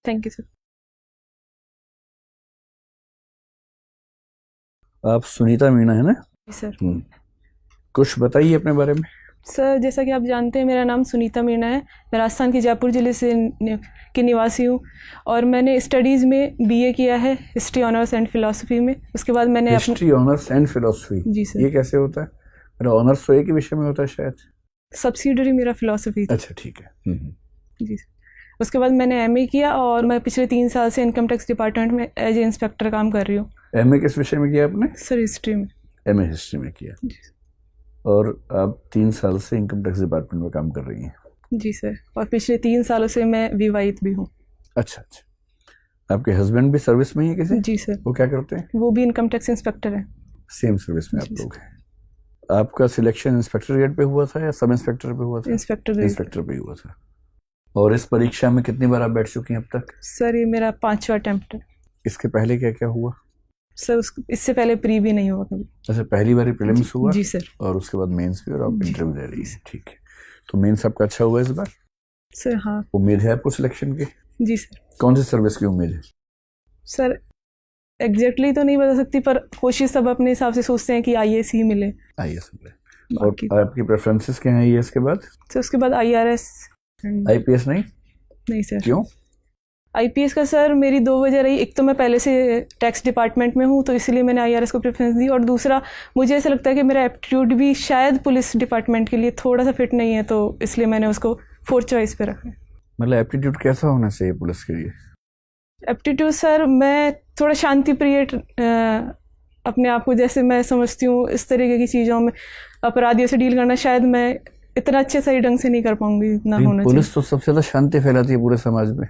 Thank you sir. आप सुनीता मीणा है ना? जी सर। कुछ बताइए अपने बारे में। सर जैसा कि आप जानते हैं मेरा नाम सुनीता मीणा है। मैं राजस्थान के जयपुर ज़िले से की निवासी हूँ और मैंने स्टडीज़ में बीए किया है हिस्ट्री ऑनर्स एंड फिलॉसफी में। उसके बाद मैंने हिस्ट्री ऑनर्स एंड फिलॉसफी? जी सर। ये कैसे होता है? मेरा ऑनर्स तो एक ही विषय में होता है शायद। सब्सिडरी मेरा फिलॉसफी। अच्छा ठीक है। जी सर। उसके बाद मैंने एमए किया और मैं पिछले 3 साल से इनकम टैक्स डिपार्टमेंट में एज ए इंस्पेक्टर काम कर रही हूँ। एमए किस विषय में किया आपने? सर हिस्ट्री में। एमए हिस्ट्री में किया और आप 3 साल से इनकम टैक्स डिपार्टमेंट में काम कर रही हैं? जी सर। और पिछले 3 सालों से मैं विवाहित भी हूँ। अच्छा अच्छा। आपके हस्बैंड भी सर्विस में ही है किसी? जी सर। वो क्या करते हैं? वो भी इनकम टैक्स इंस्पेक्टर है। सेम सर्विस में आप लोग हैं। आपका सिलेक्शन इंस्पेक्टर ग्रेड पे हुआ था या सब इंस्पेक्टर पे हुआ था? इंस्पेक्टर पे हुआ था। और इस परीक्षा में कितनी बार आप बैठ चुकी हैं अब तक? सर ये मेरा 5वां अटेम्प्ट है। इसके पहले क्या क्या हुआ? सर इससे पहले प्री भी नहीं हुआ कभी। अच्छा, पहली बार प्रीलिम्स हुआ? जी सर। और उसके बाद मेंस भी और आप इंटरव्यू दे रही हैं। ठीक है, तो मेंस आपका अच्छा हुआ इस बार? सर हाँ। उम्मीद है आपको सिलेक्शन की? जी सर। कौन सी सर्विस की उम्मीद है? सर एग्जैक्टली तो नहीं बता सकती पर कोशिश सब अपने हिसाब से सोचते हैं कि आईएएस ही मिले। आईएएस मिले। और आपकी प्रेफरेंसेस क्या हैं आईएएस के बाद? सर उसके बाद आईआरएस। आईपीएस नहीं? नहीं सर। क्यों? आईपीएस का सर मेरी 2 वजह रही। एक तो मैं पहले से टैक्स डिपार्टमेंट में हूँ तो इसलिए मैंने आईआरएस को प्रेफरेंस दी, और दूसरा मुझे ऐसा लगता है कि मेरा एप्टीट्यूड भी शायद पुलिस डिपार्टमेंट के लिए थोड़ा सा फिट नहीं है, तो इसलिए मैंने उसको 4th चॉइस पे रखा है। मतलब एप्टीट्यूड कैसा होना चाहिए पुलिस के लिए? एप्टीट्यूड सर मैं थोड़ा शांति प्रिय अपने आप को जैसे मैं समझती हूँ इस तरीके की चीज़ों में अपराधियों से डील करना शायद मैं इतना अच्छे सही ढंग से नहीं कर पाऊंगी इतना होना। पुलिस तो सबसे ज़्यादा शांति फैलाती है पूरे समाज में।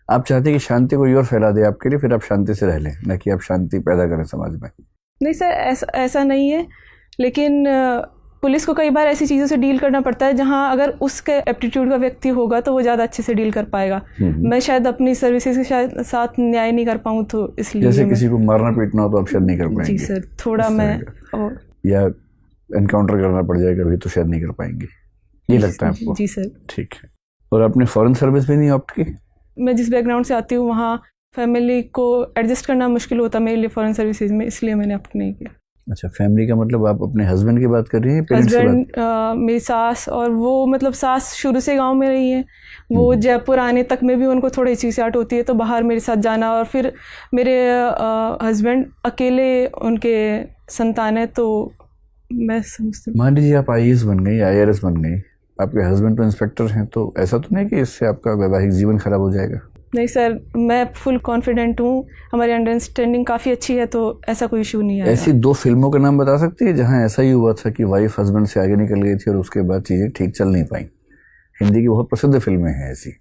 आप चाहते हैं कि शांति कोई और फैला दे आपके लिए, फिर आप शांति से रह लें, न कि आप शांति पैदा करें समाज में। नहीं सर ऐसा नहीं है, लेकिन पुलिस को कई बार ऐसी चीज़ों से डील करना पड़ता है जहां अगर उसके एप्टीट्यूड का व्यक्ति होगा तो वो ज़्यादा अच्छे से डील कर पाएगा। मैं शायद अपनी सर्विसेज के साथ न्याय नहीं कर पाऊँ, तो इसलिए जैसे किसी को मारना पीटना हो तो आप शायद नहीं कर पाएंगे। जी सर, थोड़ा मैं या एनकाउंटर करना पड़ जाएगा कभी तो शायद नहीं कर पाएंगे, ये लगता है आपको? जी सर। ठीक है। और आपने फॉरेन सर्विस भी नहीं ऑप्ट की? मैं जिस बैकग्राउंड से आती हूँ वहाँ फैमिली को एडजस्ट करना मुश्किल होता मेरे लिए फॉरेन सर्विसेज में, इसलिए मैंने ऑप्ट नहीं किया। अच्छा, फैमिली का मतलब आप अपने हस्बैंड की बात कर रही हैं? हस्बैंड, मेरी सास, और वो मतलब सास शुरू से गांव में रही है, वो जयपुर आने तक में भी उनको थोड़ी हिचकिचाहट होती है तो बाहर मेरे साथ जाना, और फिर मेरे हस्बैंड अकेले उनके संतान है, तो मैं समझती हूँ। मान लीजिए आप आईएएस बन गई, आईआरएस बन गई, आपके हस्बैंड तो इंस्पेक्टर हैं, तो ऐसा तो नहीं कि इससे आपका वैवाहिक जीवन खराब हो जाएगा? नहीं सर, मैं फुल कॉन्फिडेंट हूँ, हमारी अंडरस्टैंडिंग काफ़ी अच्छी है, तो ऐसा कोई इशू नहीं है। ऐसी 2 फिल्मों के नाम बता सकती है जहाँ ऐसा ही हुआ था कि वाइफ हस्बैंड से आगे निकल गई थी और उसके बाद चीज़ें ठीक चल नहीं पाई? हिंदी की बहुत प्रसिद्ध फिल्में हैं ऐसी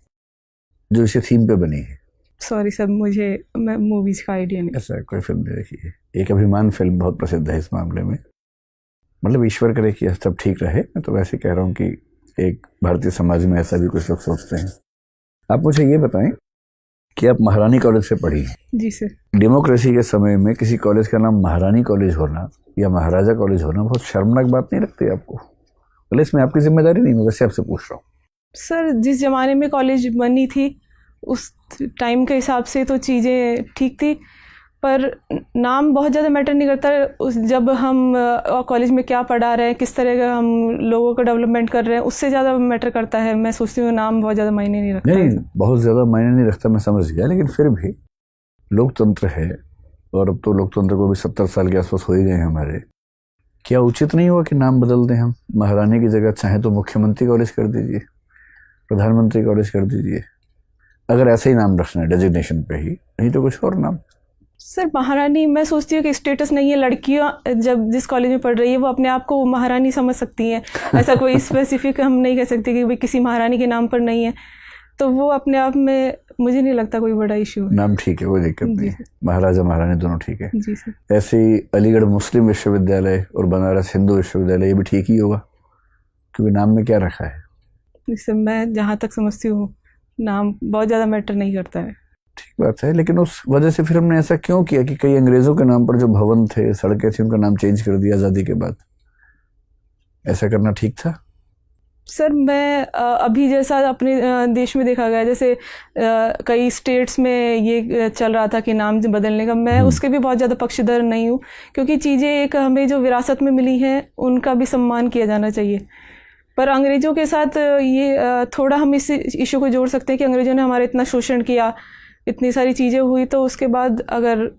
जो इसी थीम पे बनी है। सॉरी सर, मैं मूवीज का आइडिया नहीं। ऐसा कोई फिल्म नहीं देखी है? एक अभिमान फिल्म बहुत प्रसिद्ध है इस मामले में। मतलब ईश्वर करे कि सब ठीक रहे, मैं तो वैसे कह रहा हूँ कि एक भारतीय समाज में ऐसा भी कुछ लोग सोचते हैं। आप मुझे ये बताएं कि आप महारानी कॉलेज से पढ़ी हैं? जी सर। डेमोक्रेसी के समय में किसी कॉलेज का नाम महारानी कॉलेज होना या महाराजा कॉलेज होना बहुत शर्मनाक बात नहीं लगती आपको? बोले इसमें आपकी जिम्मेदारी नहीं, मैं वैसे आपसे पूछ रहा हूँ। सर जिस जमाने में कॉलेज बनी थी उस टाइम के हिसाब से तो चीज़ें ठीक थी, पर नाम बहुत ज़्यादा मैटर नहीं करता। जब हम कॉलेज में क्या पढ़ा रहे हैं, किस तरह का हम लोगों का डेवलपमेंट कर रहे हैं, उससे ज़्यादा मैटर करता है। मैं सोचती हूँ नाम बहुत ज़्यादा मायने नहीं रखता। नहीं, बहुत ज़्यादा मायने नहीं रखता, मैं समझ गया, लेकिन फिर भी लोकतंत्र है और अब तो लोकतंत्र को भी 70 साल के आसपास हो ही गए हैं हमारे। क्या उचित नहीं हुआ कि नाम बदल दें हम? महारानी की जगह चाहे तो मुख्यमंत्री कॉलेज कर दीजिए, प्रधानमंत्री कॉलेज कर दीजिए, अगर ऐसा ही नाम रखना है डेजिग्नेशन पे ही, नहीं तो कुछ और नाम। सर महारानी, मैं सोचती हूँ कि स्टेटस नहीं है। लड़कियाँ जब जिस कॉलेज में पढ़ रही है वो अपने आप को महारानी समझ सकती हैं, ऐसा कोई स्पेसिफिक हम नहीं कह सकते कि भाई किसी महारानी के नाम पर नहीं है, तो वो अपने आप में मुझे नहीं लगता कोई बड़ा इशू है। नाम ठीक है, कोई दिक्कत नहीं है, महाराजा महारानी दोनों ठीक है। जी सर। ऐसे ही अलीगढ़ मुस्लिम विश्वविद्यालय और बनारस हिंदू विश्वविद्यालय, ये भी ठीक ही होगा, क्योंकि नाम में क्या रखा है? सर मैं जहाँ तक समझती हूँ नाम बहुत ज़्यादा मैटर नहीं करता है। ठीक बात है, लेकिन उस वजह से फिर हमने ऐसा क्यों किया कि कई अंग्रेजों के नाम पर जो भवन थे, सड़कें थी, उनका नाम चेंज कर दिया आज़ादी के बाद? ऐसा करना ठीक था? सर मैं अभी जैसा अपने देश में देखा गया, जैसे कई स्टेट्स में ये चल रहा था कि नाम बदलने का, मैं उसके भी बहुत ज़्यादा पक्षधर नहीं हूँ, क्योंकि चीज़ें एक हमें जो विरासत में मिली हैं उनका भी सम्मान किया जाना चाहिए। पर अंग्रेज़ों के साथ ये थोड़ा हम इस इशू को जोड़ सकते हैं कि अंग्रेज़ों ने हमारा इतना शोषण किया, इतनी सारी चीज़ें हुई, तो उसके बाद अगर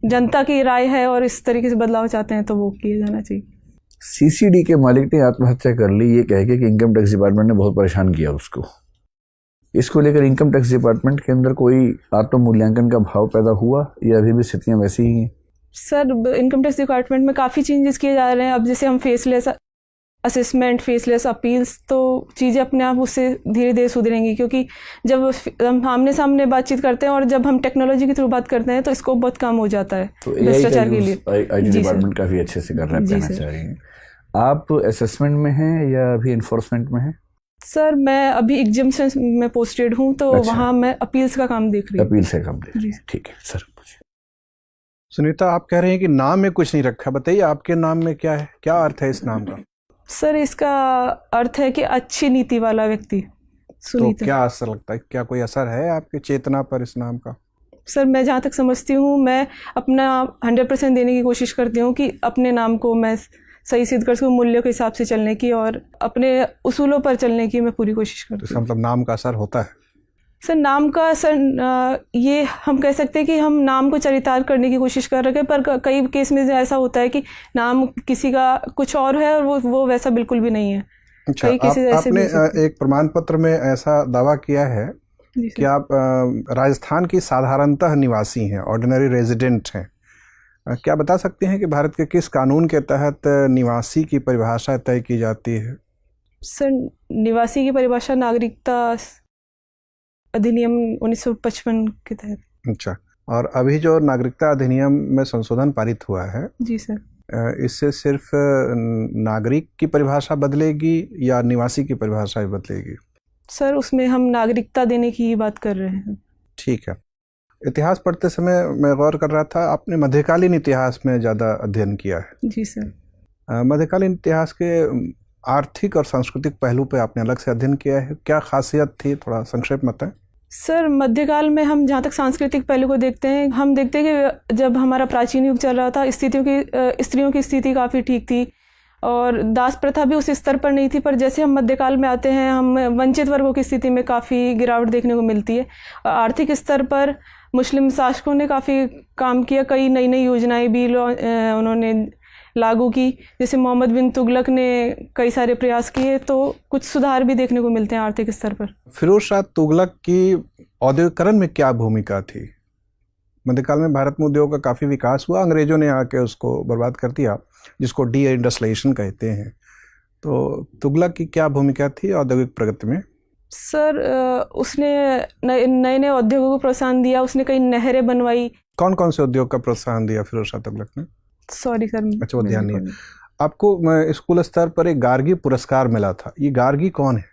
जनता की राय है और इस तरीके से बदलाव चाहते हैं तो वो किया जाना चाहिए। सीसीडी के मालिक ने आत्महत्या कर ली ये कह के कि इनकम टैक्स डिपार्टमेंट ने बहुत परेशान किया उसको। इसको लेकर इनकम टैक्स डिपार्टमेंट के अंदर कोई आत्म मूल्यांकन का भाव पैदा हुआ या अभी भी स्थितियां वैसी ही हैं? सर इनकम टैक्स डिपार्टमेंट में काफ़ी चेंजेस किए जा रहे हैं। अब जैसे हम फेसलेस असेसमेंट, फेसलेस अपील्स, तो चीज़ें अपने आप उससे धीरे धीरे सुधरेंगी, क्योंकि जब हम आमने सामने बातचीत करते हैं और जब हम टेक्नोलॉजी के थ्रू बात करते हैं तो स्कोप बहुत कम हो जाता है भ्रष्टाचार के लिए। आईटी डिपार्टमेंट काफ़ी अच्छे से कर रहा है, कहना चाह रही हैं। आप असेसमेंट में हैं या अभी इन्फोर्समेंट में हैं? सर मैं अभी एग्जाम्शन में पोस्टेड हूँ, तो अच्छा। वहाँ मैं अपील्स का काम देख रही हूँ। अपील से काम देख रही हैं, ठीक है सर। सुनीता, आप कह रहे हैं कि नाम में कुछ नहीं रखा, बताइए आपके नाम में क्या है, क्या अर्थ है इस नाम का? सर इसका अर्थ है कि अच्छी नीति वाला व्यक्ति, सुनीता। तो क्या असर लगता है, क्या कोई असर है आपकी चेतना पर इस नाम का? सर मैं जहाँ तक समझती हूँ, मैं अपना 100% देने की कोशिश करती हूँ कि अपने नाम को मैं सही सिद्ध कर सकूँ, मूल्यों के हिसाब से चलने की और अपने उसूलों पर चलने की मैं पूरी कोशिश करती हूँ। मतलब नाम का असर होता है? सर नाम का असर ये हम कह सकते हैं कि हम नाम को चरितार्थ करने की कोशिश कर रहे हैं, पर कई केस में ऐसा होता है कि नाम किसी का कुछ और है और वो वैसा बिल्कुल भी नहीं है। अच्छा, आपने एक प्रमाण पत्र में ऐसा दावा किया है कि आप राजस्थान की साधारणतः निवासी हैं, ऑर्डिनरी रेजिडेंट हैं। क्या बता सकते हैं कि भारत के किस कानून के तहत निवासी की परिभाषा तय की जाती है? सर निवासी की परिभाषा नागरिकता अधिनियम 1955 के तहत। अच्छा, और अभी जो नागरिकता अधिनियम में संशोधन पारित हुआ है, जी सर, इससे सिर्फ नागरिक की परिभाषा बदलेगी या निवासी की परिभाषा भी बदलेगी? सर उसमें हम नागरिकता देने की ही बात कर रहे हैं। ठीक है। इतिहास पढ़ते समय मैं गौर कर रहा था, आपने मध्यकालीन इतिहास में ज़्यादा अध्ययन किया है। जी सर। मध्यकालीन इतिहास के आर्थिक और सांस्कृतिक पहलू पे आपने अलग से अध्ययन किया है, क्या खासियत थी, थोड़ा संक्षेप में बताएं। सर मध्यकाल में हम जहाँ तक सांस्कृतिक पहलू को देखते हैं, हम देखते हैं कि जब हमारा प्राचीन युग चल रहा था, स्त्रियों की स्थिति काफ़ी ठीक थी और दास प्रथा भी उस स्तर पर नहीं थी। पर जैसे हम मध्यकाल में आते हैं, हम वंचित वर्गों की स्थिति में काफ़ी गिरावट देखने को मिलती है। आर्थिक स्तर पर मुस्लिम शासकों ने काफ़ी काम किया, कई नई नई योजनाएं भी उन्होंने लागू की, जैसे मोहम्मद बिन तुगलक ने कई सारे प्रयास किए, तो कुछ सुधार भी देखने को मिलते हैं आर्थिक स्तर पर। फिरोज शाह तुगलक की औद्योगिकरण में क्या भूमिका थी? मध्यकाल में भारत में उद्योग का काफ़ी विकास हुआ, अंग्रेजों ने आके उसको बर्बाद कर दिया, जिसको डी इंडस्ट्रियलाइजेशन कहते हैं। तो तुगलक की क्या भूमिका थी औद्योगिक प्रगति में? सर उसने नए नए उद्योगों को प्रोत्साहन दिया, उसने कई नहरें बनवाई। कौन कौन से उद्योग का प्रोत्साहन दिया फिरोज शाह तुगलक ने? सॉरी सर, अच्छा वो ध्यान नहीं है आपको। स्कूल स्तर पर एक गार्गी पुरस्कार मिला था, ये गार्गी कौन है?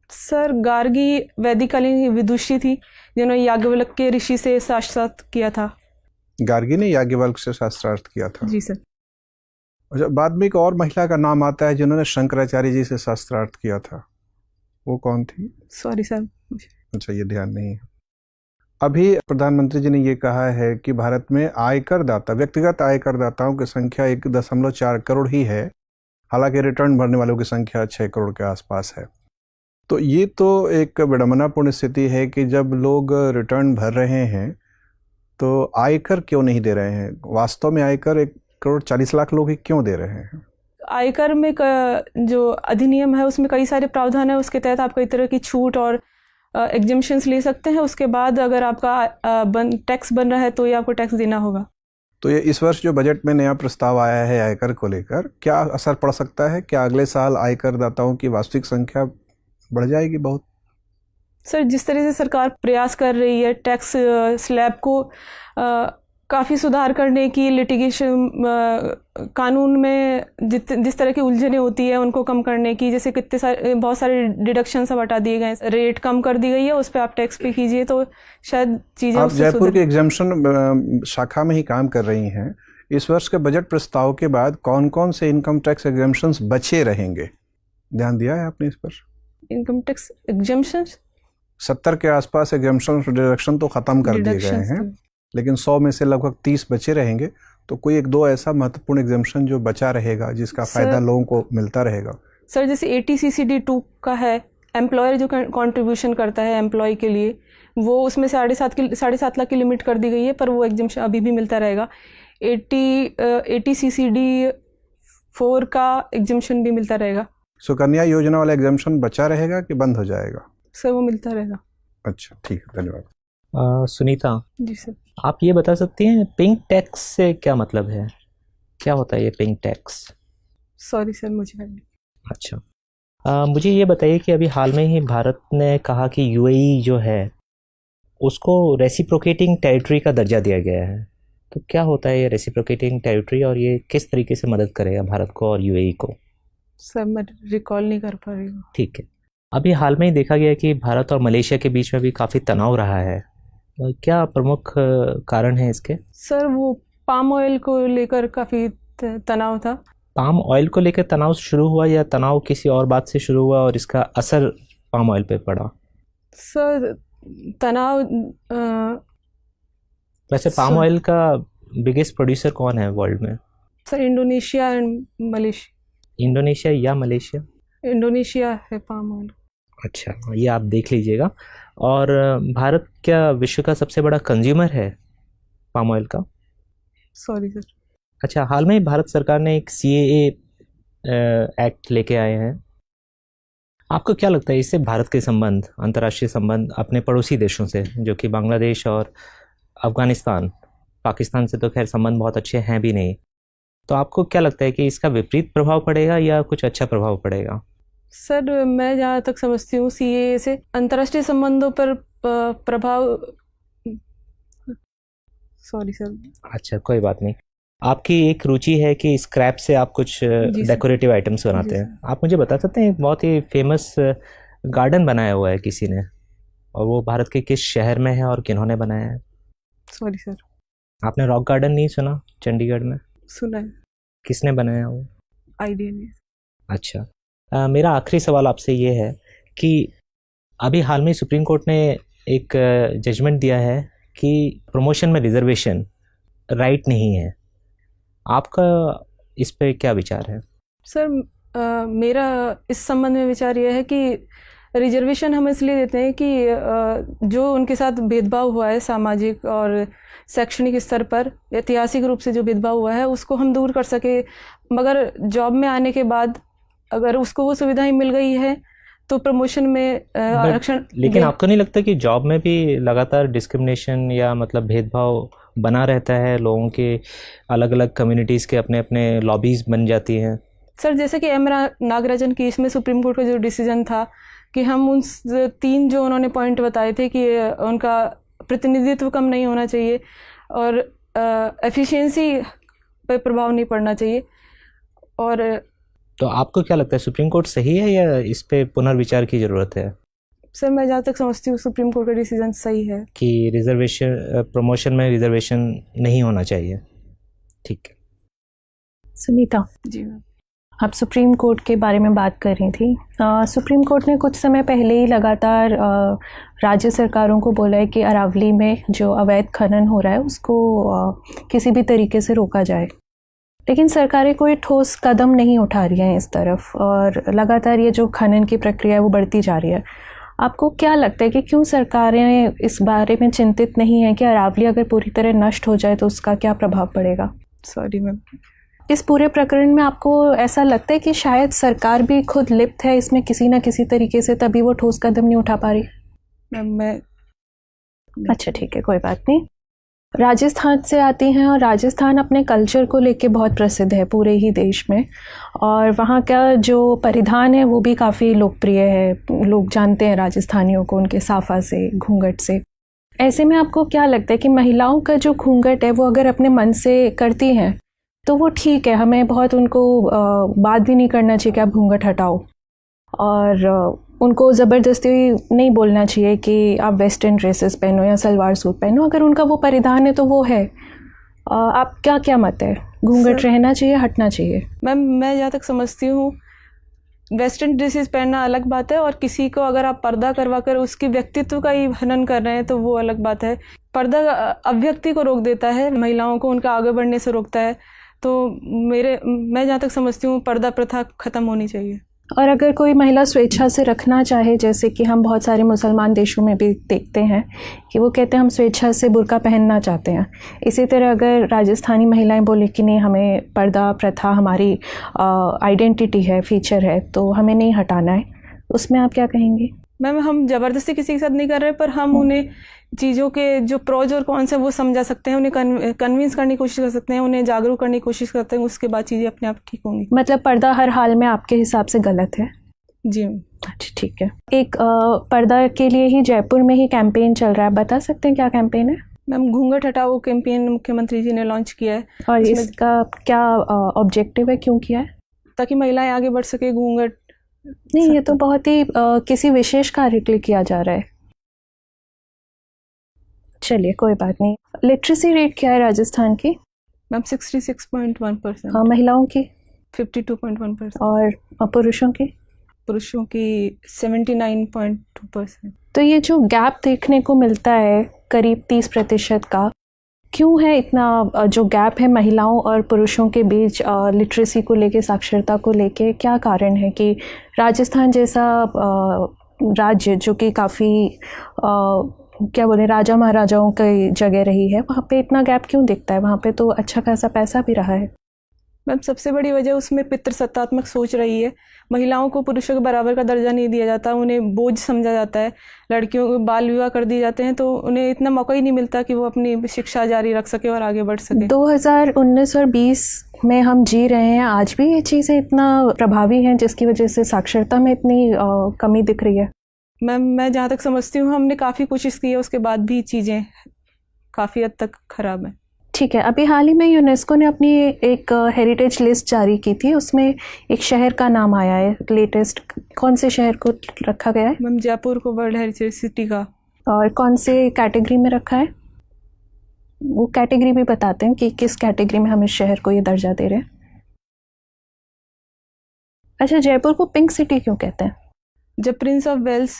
सर गार्गी वैदिककालीन विदुषी थी, जिन्होंने याज्ञवल्क्य के ऋषि से शास्त्रार्थ किया था। गार्गी ने याज्ञवल्क्य से शास्त्रार्थ किया था? जी सर। अच्छा, बाद में एक और महिला का नाम आता है जिन्होंने शंकराचार्य जी से शास्त्रार्थ किया था, वो कौन थी? Sorry sir. अच्छा, ये ध्यान नहीं है। अभी प्रधानमंत्री जी ने ये कहा है कि भारत में आयकर दाता, व्यक्तिगत आयकर दाताओं की संख्या 1.4 करोड़ ही है, हालांकि रिटर्न भरने वालों की संख्या 6 करोड़ के आसपास है। तो ये तो एक विडंबनापूर्ण स्थिति है कि जब लोग रिटर्न भर रहे हैं तो आयकर क्यों नहीं दे रहे हैं? वास्तव में आयकर 1.40 करोड़ लोग ही क्यों दे रहे हैं? आयकर में जो अधिनियम है उसमें कई सारे प्रावधान है, उसके तहत आप कई तरह की छूट और एग्जेम्पशंस ले सकते हैं। उसके बाद अगर आपका टैक्स बन रहा है तो ये आपको टैक्स देना होगा। तो ये इस वर्ष जो बजट में नया प्रस्ताव आया है आयकर को लेकर, क्या असर पड़ सकता है? क्या अगले साल आयकर दाताओं की वास्तविक संख्या बढ़ जाएगी बहुत? सर जिस तरह से सरकार प्रयास कर रही है टैक्स स्लैब को काफ़ी सुधार करने की, लिटिगेशन कानून में जिस तरह की उलझनें होती है उनको कम करने की, जैसे बहुत सारे डिडक्शन सब हटा दिए गए, रेट कम कर दी गई है, उस पर आप टैक्स पे कीजिए, तो शायद चीज़ें। आप जयपुर के एग्जाम्पशन शाखा में ही काम कर रही हैं, इस वर्ष के बजट प्रस्ताव के बाद कौन कौन से इनकम टैक्स एग्जाम्पशंस बचे रहेंगे? ध्यान दिया है आपने इस पर? इनकम टैक्स एग्जम्पशन 70 के आसपास एग्जम्पशन डिडक्शन तो खत्म कर दिए गए हैं, लेकिन 100 में से लगभग 30 बचे रहेंगे। तो कोई एक दो ऐसा महत्वपूर्ण एग्जम्पशन जो बचा रहेगा जिसका फायदा लोगों को मिलता रहेगा? सर जैसे ATCCD 2 का है, एम्प्लॉयर जो कंट्रीब्यूशन करता है एम्प्लॉय के लिए, वो उसमें 7.5 लाख की लिमिट कर दी गई है, पर वो एग्जम्पशन अभी भी मिलता रहेगा। ATCCD 4 का एग्जम्पशन भी मिलता रहेगा। सुकन्या योजना वाला एग्जम्पशन बचा रहेगा कि बंद हो जाएगा? सर वो मिलता रहेगा। अच्छा, ठीक है, धन्यवाद। सुनीता जी सर, आप ये बता सकती हैं पिंक टैक्स से क्या मतलब है? क्या होता है ये पिंक टैक्स? सॉरी सर मुझे नहीं। अच्छा, मुझे ये बताइए कि अभी हाल में ही भारत ने कहा कि UAE जो है उसको रेसिप्रोकेटिंग टेरिटरी का दर्जा दिया गया है। तो क्या होता है ये रेसिप्रोकेटिंग टेरिटरी और ये किस तरीके से मदद करेगा भारत को और UAE को? सर मैं रिकॉल नहीं कर पा रही हूँ। ठीक है, अभी हाल में ही देखा गया कि भारत और मलेशिया के बीच में भी काफ़ी तनाव रहा है। क्या प्रमुख कारण है इसके? सर वो पाम ऑयल को लेकर काफ़ी तनाव था। पाम ऑयल को लेकर तनाव शुरू हुआ या तनाव किसी और बात से शुरू हुआ और इसका असर पाम ऑयल पे पड़ा? सर तनाव वैसे पाम ऑयल का बिगेस्ट प्रोड्यूसर कौन है वर्ल्ड में? Sir Indonesia and Malaysia. Indonesia या मलेशिया? इंडोनेशिया है पाम ऑयल। अच्छा, ये आप देख लीजिएगा। और भारत क्या विश्व का सबसे बड़ा कंज्यूमर है पाम ऑयल का? Sorry sir. अच्छा, हाल में भारत सरकार ने एक CAA एक्ट लेके आए हैं। आपको क्या लगता है इससे भारत के संबंध, अंतर्राष्ट्रीय संबंध अपने पड़ोसी देशों से, जो कि बांग्लादेश और अफ़गानिस्तान, पाकिस्तान से तो खैर संबंध बहुत अच्छे हैं भी नहीं, तो आपको क्या लगता है कि इसका विपरीत प्रभाव पड़ेगा या कुछ अच्छा प्रभाव पड़ेगा? सर मैं जहाँ तक समझती हूँ CAA से अंतर्राष्ट्रीय संबंधों पर प्रभाव। Sorry sir. अच्छा, कोई बात नहीं। आपकी एक रुचि है कि स्क्रैप से आप कुछ डेकोरेटिव आइटम्स बनाते हैं। आप मुझे बता सकते हैं, एक बहुत ही फेमस गार्डन बनाया हुआ है किसी ने, और वो भारत के किस शहर में है और किन्होंने बनाया है? Sorry sir. आपने रॉक गार्डन नहीं सुना चंडीगढ़ में? सुना है। किसने बनाया वो? आइडिया नहीं। अच्छा, मेरा आखिरी सवाल आपसे ये है कि अभी हाल में सुप्रीम कोर्ट ने एक जजमेंट दिया है कि प्रमोशन में रिजर्वेशन राइट नहीं है। आपका इस पे क्या विचार है? सर मेरा इस संबंध में विचार यह है कि रिजर्वेशन हम इसलिए देते हैं कि जो उनके साथ भेदभाव हुआ है सामाजिक और शैक्षणिक स्तर पर, ऐतिहासिक रूप से जो भेदभाव हुआ है उसको हम दूर कर सके। मगर जॉब में आने के बाद अगर उसको वो सुविधाएं मिल गई है तो प्रमोशन में आरक्षण। लेकिन आपको नहीं लगता कि जॉब में भी लगातार डिस्क्रिमिनेशन या मतलब भेदभाव बना रहता है? लोगों के अलग अलग कम्युनिटीज़ के अपने अपने लॉबीज़ बन जाती हैं। सर जैसे कि M नागराजन केस में सुप्रीम कोर्ट का जो डिसीजन था कि हम उन 3 जो उन्होंने पॉइंट बताए थे कि उनका प्रतिनिधित्व कम नहीं होना चाहिए और एफिशिएंसी पर प्रभाव नहीं पड़ना चाहिए। और तो आपको क्या लगता है सुप्रीम कोर्ट सही है या इस पे पुनर्विचार की ज़रूरत है? सर मैं जहाँ तक समझती हूँ सुप्रीम कोर्ट का डिसीजन सही है कि रिजर्वेशन, प्रमोशन में रिजर्वेशन नहीं होना चाहिए। ठीक है। सुनीता जी मैम, आप सुप्रीम कोर्ट के बारे में बात कर रही थी। सुप्रीम कोर्ट ने कुछ समय पहले ही लगातार राज्य सरकारों को बोला है कि अरावली में जो अवैध खनन हो रहा है उसको किसी भी तरीके से रोका जाए, लेकिन सरकारें कोई ठोस कदम नहीं उठा रही हैं इस तरफ और लगातार ये जो खनन की प्रक्रिया है वो बढ़ती जा रही है। आपको क्या लगता है कि क्यों सरकारें इस बारे में चिंतित नहीं है कि अरावली अगर पूरी तरह नष्ट हो जाए तो उसका क्या प्रभाव पड़ेगा? Sorry ma'am. इस पूरे प्रकरण में आपको ऐसा लगता है कि शायद सरकार भी खुद लिप्त है इसमें किसी ना किसी तरीके से, तभी वो ठोस कदम नहीं उठा पा रही? मैम मैं अच्छा ठीक है, कोई बात नहीं। राजस्थान से आती हैं और राजस्थान अपने कल्चर को लेके बहुत प्रसिद्ध है पूरे ही देश में, और वहाँ का जो परिधान है वो भी काफ़ी लोकप्रिय है। लोग जानते हैं राजस्थानियों को उनके साफा से, घूंघट से। ऐसे में आपको क्या लगता है कि महिलाओं का जो घूंघट है वो अगर अपने मन से करती हैं तो वो ठीक है, हमें बहुत उनको बात भी नहीं करना चाहिए कि आप घूंघट हटाओ, और उनको ज़बरदस्ती नहीं बोलना चाहिए कि आप वेस्टर्न ड्रेसेस पहनो या सलवार सूट पहनो। अगर उनका वो परिधान है तो वो है। आप क्या मत है, घूंघट रहना चाहिए, हटना चाहिए? मैम मैं जहाँ तक समझती हूँ वेस्टर्न ड्रेसेस पहनना अलग बात है, और किसी को अगर आप पर्दा करवा कर उसके व्यक्तित्व का ही हनन कर रहे हैं तो वो अलग बात है। पर्दा अभिव्यक्ति को रोक देता है, महिलाओं को उनका आगे बढ़ने से रोकता है। तो मैं जहाँ तक समझती हूँ पर्दा प्रथा ख़त्म होनी चाहिए। और अगर कोई महिला स्वेच्छा से रखना चाहे, जैसे कि हम बहुत सारे मुसलमान देशों में भी देखते हैं कि वो कहते हैं हम स्वेच्छा से बुर्का पहनना चाहते हैं, इसी तरह अगर राजस्थानी महिलाएं बोले कि नहीं हमें पर्दा प्रथा हमारी आइडेंटिटी है, फीचर है, तो हमें नहीं हटाना है, उसमें आप क्या कहेंगी? मैम हम ज़बरदस्ती किसी के साथ नहीं कर रहे, पर हम उन्हें चीज़ों के जो प्रोज और कॉन्स हैं वो समझा सकते हैं, उन्हें कन्विंस करने की कोशिश कर सकते हैं, उन्हें जागरूक करने की कोशिश करते हैं, उसके बाद चीज़ें अपने आप ठीक होंगी। मतलब पर्दा हर हाल में आपके हिसाब से गलत है? जी। अच्छा ठीक है। एक पर्दा के लिए ही जयपुर में ही कैंपेन चल रहा है, बता सकते हैं क्या कैंपेन है? मैम घूंघट हटाओ कैंपेन मुख्यमंत्री जी ने लॉन्च किया है। और इसका क्या ऑब्जेक्टिव है, क्यों किया है? ताकि महिलाएं आगे बढ़ सके। घूंघट नहीं, ये तो बहुत ही किसी विशेष कार्य के लिए किया जा रहा है। चलिए कोई बात नहीं। लिटरेसी रेट क्या है राजस्थान की? मैम 66.1%। महिलाओं की? 52.1%। और पुरुषों की? पुरुषों की 79.2%। तो ये जो गैप देखने को मिलता है करीब 30% का, क्यों है इतना जो गैप है महिलाओं और पुरुषों के बीच लिटरेसी को लेके, साक्षरता को लेके? क्या कारण है कि राजस्थान जैसा राज्य जो कि काफ़ी क्या बोले राजा महाराजाओं की जगह रही है, वहाँ पे इतना गैप क्यों दिखता है? वहाँ पे तो अच्छा खासा पैसा भी रहा है। मैम सबसे बड़ी वजह उसमें पितृसत्तात्मक सोच रही है। महिलाओं को पुरुषों के बराबर का दर्जा नहीं दिया जाता, उन्हें बोझ समझा जाता है। लड़कियों को बाल विवाह कर दिए जाते हैं, तो उन्हें इतना मौका ही नहीं मिलता कि वो अपनी शिक्षा जारी रख सके और आगे बढ़ सके। 2019 और 20 में हम जी रहे हैं, आज भी ये चीज़ें इतना प्रभावी हैं जिसकी वजह से साक्षरता में इतनी कमी दिख रही है? मैम मैं जहाँ तक समझती हूँ हमने काफ़ी कोशिश की है, उसके बाद भी चीज़ें काफ़ी हद तक ख़राब हैं। ठीक है। अभी हाल ही में यूनेस्को ने अपनी एक हेरिटेज लिस्ट जारी की थी, उसमें एक शहर का नाम आया है लेटेस्ट। कौन से शहर को रखा गया है? मैम जयपुर को वर्ल्ड हेरिटेज सिटी का। और कौन से कैटेगरी में रखा है? वो कैटेगरी भी बताते हैं कि किस कैटेगरी में हम इस शहर को ये दर्जा दे रहे हैं। अच्छा, जयपुर को पिंक सिटी क्यों कहते हैं? जब प्रिंस ऑफ वेल्स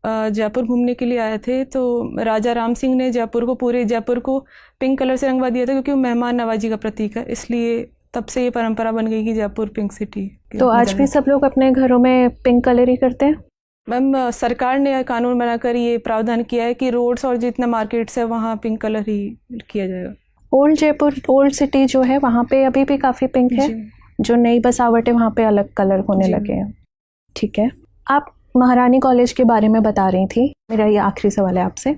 जयपुर घूमने के लिए आए थे तो राजा राम सिंह ने पूरे जयपुर को पिंक कलर से रंगवा दिया था, क्योंकि वो मेहमान नवाजी का प्रतीक है। इसलिए तब से ये परंपरा बन गई कि जयपुर पिंक सिटी। तो आज भी सब लोग अपने घरों में पिंक कलर ही करते हैं? मैम सरकार ने कानून बनाकर ये प्रावधान किया है कि रोड्स और जितना मार्केट्स है वहाँ पिंक कलर ही किया जाएगा। ओल्ड जयपुर, ओल्ड सिटी जो है वहाँ पे अभी भी काफ़ी पिंक है, जो नई बसावट है वहाँ पे अलग कलर होने लगे हैं। ठीक है। आप महारानी कॉलेज के बारे में बता रही थी, मेरा ये आखिरी सवाल है आपसे।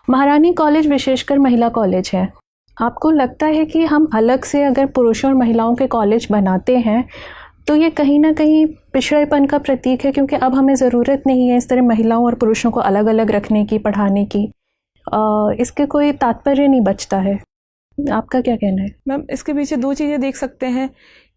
महारानी कॉलेज विशेषकर महिला कॉलेज है, आपको लगता है कि हम अलग से अगर पुरुषों और महिलाओं के कॉलेज बनाते हैं तो ये कहीं ना कहीं पिछड़ेपन का प्रतीक है? क्योंकि अब हमें ज़रूरत नहीं है इस तरह महिलाओं और पुरुषों को अलग अलग रखने की, पढ़ाने की। इसके कोई तात्पर्य नहीं बचता है। आपका क्या कहना है? मैम इसके पीछे दो चीज़ें देख सकते हैं।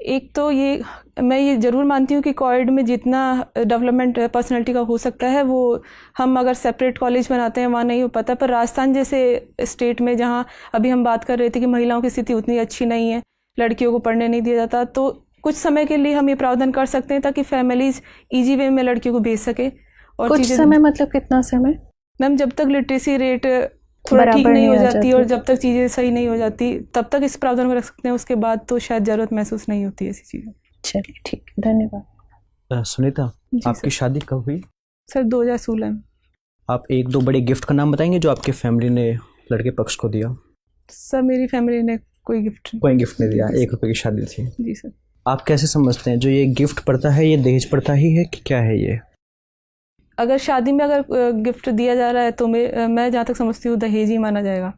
एक तो ये मैं ये ज़रूर मानती हूँ कि कॉलेज में जितना डेवलपमेंट पर्सनालिटी का हो सकता है वो हम अगर सेपरेट कॉलेज बनाते हैं वहाँ नहीं हो पाता। पर राजस्थान जैसे स्टेट में जहाँ अभी हम बात कर रहे थे कि महिलाओं की स्थिति उतनी अच्छी नहीं है, लड़कियों को पढ़ने नहीं दिया जाता, तो कुछ समय के लिए हम ये प्रावधान कर सकते हैं ताकि फैमिलीज ईजी वे में लड़कियों को भेज सके। और कुछ समय मतलब कितना समय? मैम जब तक लिटरेसी रेट थोड़ा ठीक नहीं हो जाती और जब तक चीज़ें सही नहीं हो जाती तब तक इस प्रावधान को रख सकते हैं, उसके बाद तो शायद ज़रूरत महसूस नहीं होती ऐसी चीज़ें। चलिए ठीक है, धन्यवाद। सुनीता, आपकी शादी कब हुई? सर 2016 में। आप एक दो बड़े गिफ्ट का नाम बताएंगे जो आपके फैमिली ने लड़के पक्ष को दिया? सर मेरी फैमिली ने कोई गिफ्ट नहीं दिया, 1 रुपये की शादी थी। जी सर। आप कैसे समझते हैं जो ये गिफ्ट पड़ता है ये दहेज पड़ता ही है कि क्या है ये? अगर शादी में अगर गिफ्ट दिया जा रहा है तो मैं जहाँ तक समझती हूँ दहेज ही माना जाएगा।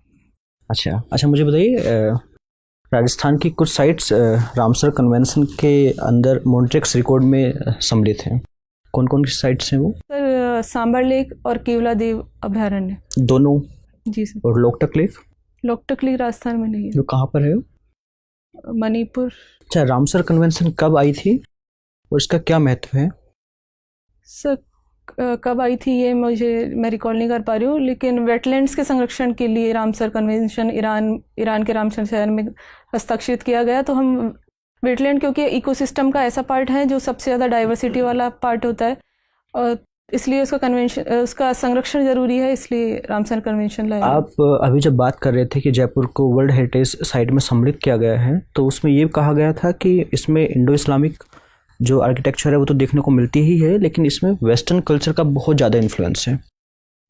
अच्छा मुझे बताइए, राजस्थान की कुछ साइट्स रामसर कन्वेंशन के अंदर मॉन्ट्रिक्स रिकॉर्ड में सम्मिलित हैं। कौन कौन सी साइट्स हैं वो? सर सांबर लेक और केवला देव अभयारण्य। दोनों? जी सर। और लोकटक लेक? लोकटक लेक राजस्थान में नहीं है। जो कहाँ पर है? मणिपुर। अच्छा, रामसर कन्वेंशन कब आई थी और इसका क्या महत्व है? सर कब आई थी ये मैं रिकॉल नहीं कर पा रही हूँ, लेकिन वेटलैंड्स के संरक्षण के लिए रामसर कन्वेंशन ईरान के रामसर शहर में हस्ताक्षरित किया गया। तो हम वेटलैंड क्योंकि इकोसिस्टम का ऐसा पार्ट है जो सबसे ज़्यादा डाइवर्सिटी वाला पार्ट होता है, और इसलिए उसका संरक्षण जरूरी है, इसलिए रामसर कन्वेंशन लाया। आप अभी जब बात कर रहे थे कि जयपुर को वर्ल्ड हेरिटेज साइट में सम्मिलित किया गया है, तो उसमें ये कहा गया था कि इसमें इंडो इस्लामिक जो आर्किटेक्चर है वो तो देखने को मिलती ही है, लेकिन इसमें वेस्टर्न कल्चर का बहुत ज़्यादा इन्फ्लुएंस है।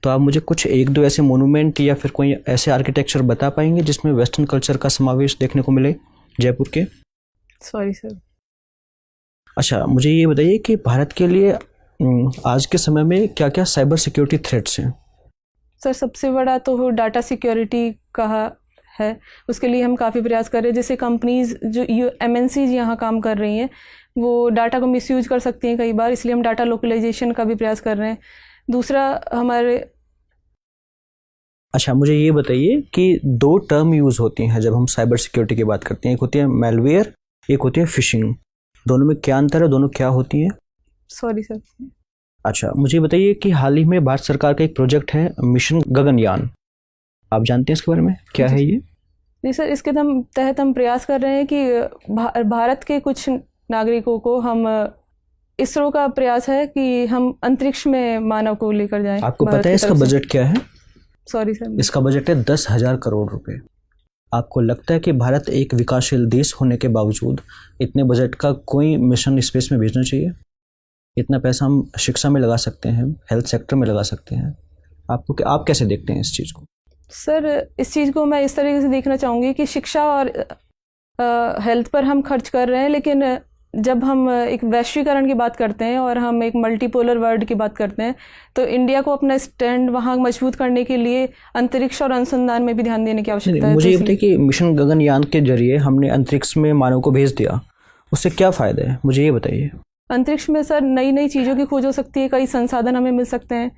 तो आप मुझे कुछ एक दो ऐसे मोनूमेंट या फिर कोई ऐसे आर्किटेक्चर बता पाएंगे जिसमें वेस्टर्न कल्चर का समावेश देखने को मिले जयपुर के? Sorry sir. अच्छा, मुझे ये बताइए कि भारत के लिए आज के समय में क्या क्या साइबर सिक्योरिटी थ्रेट्स हैं? सर सबसे बड़ा तो डाटा सिक्योरिटी का है, उसके लिए हम काफ़ी प्रयास कर रहे हैं। जैसे कंपनीज जो MNCs यहाँ काम कर रही हैं वो डाटा को मिसयूज कर सकती हैं कई बार, इसलिए हम डाटा लोकलाइजेशन का भी प्रयास कर रहे हैं। दूसरा हमारे अच्छा, मुझे ये बताइए कि दो टर्म यूज़ होती हैं जब हम साइबर सिक्योरिटी की बात करते हैं, एक होती है मैलवेयर, एक होती है फिशिंग। दोनों में क्या अंतर है, दोनों क्या होती हैं? Sorry sir. अच्छा, मुझे बताइए कि हाल ही में भारत सरकार का एक प्रोजेक्ट है मिशन गगनयान, आप जानते हैं इसके बारे में, क्या है ये? जी सर, इसके तहत हम प्रयास कर रहे हैं कि भारत के कुछ नागरिकों को हम इसरो का प्रयास है कि हम अंतरिक्ष में मानव को लेकर जाएं। आपको पता है इसका बजट क्या है? Sorry sir. इसका बजट है 10,000 करोड़ रुपए। आपको लगता है कि भारत एक विकासशील देश होने के बावजूद इतने बजट का कोई मिशन स्पेस में भेजना चाहिए? इतना पैसा हम शिक्षा में लगा सकते हैं, हेल्थ सेक्टर में लगा सकते हैं। आप कैसे देखते हैं इस चीज़ को? सर इस चीज़ को मैं इस तरीके से देखना चाहूँगी कि शिक्षा और हेल्थ पर हम खर्च कर रहे हैं, लेकिन जब हम एक वैश्वीकरण की बात करते हैं और हम एक मल्टीपोलर वर्ल्ड की बात करते हैं तो इंडिया को अपना स्टैंड वहाँ मजबूत करने के लिए अंतरिक्ष और अनुसंधान में भी ध्यान देने की आवश्यकता है। मुझे ये बताइए कि मिशन गगनयान के जरिए हमने अंतरिक्ष में मानव को भेज दिया, उससे क्या फ़ायदा है, मुझे ये बताइए। अंतरिक्ष में सर नई नई चीज़ों की खोज हो सकती है, कई संसाधन हमें मिल सकते हैं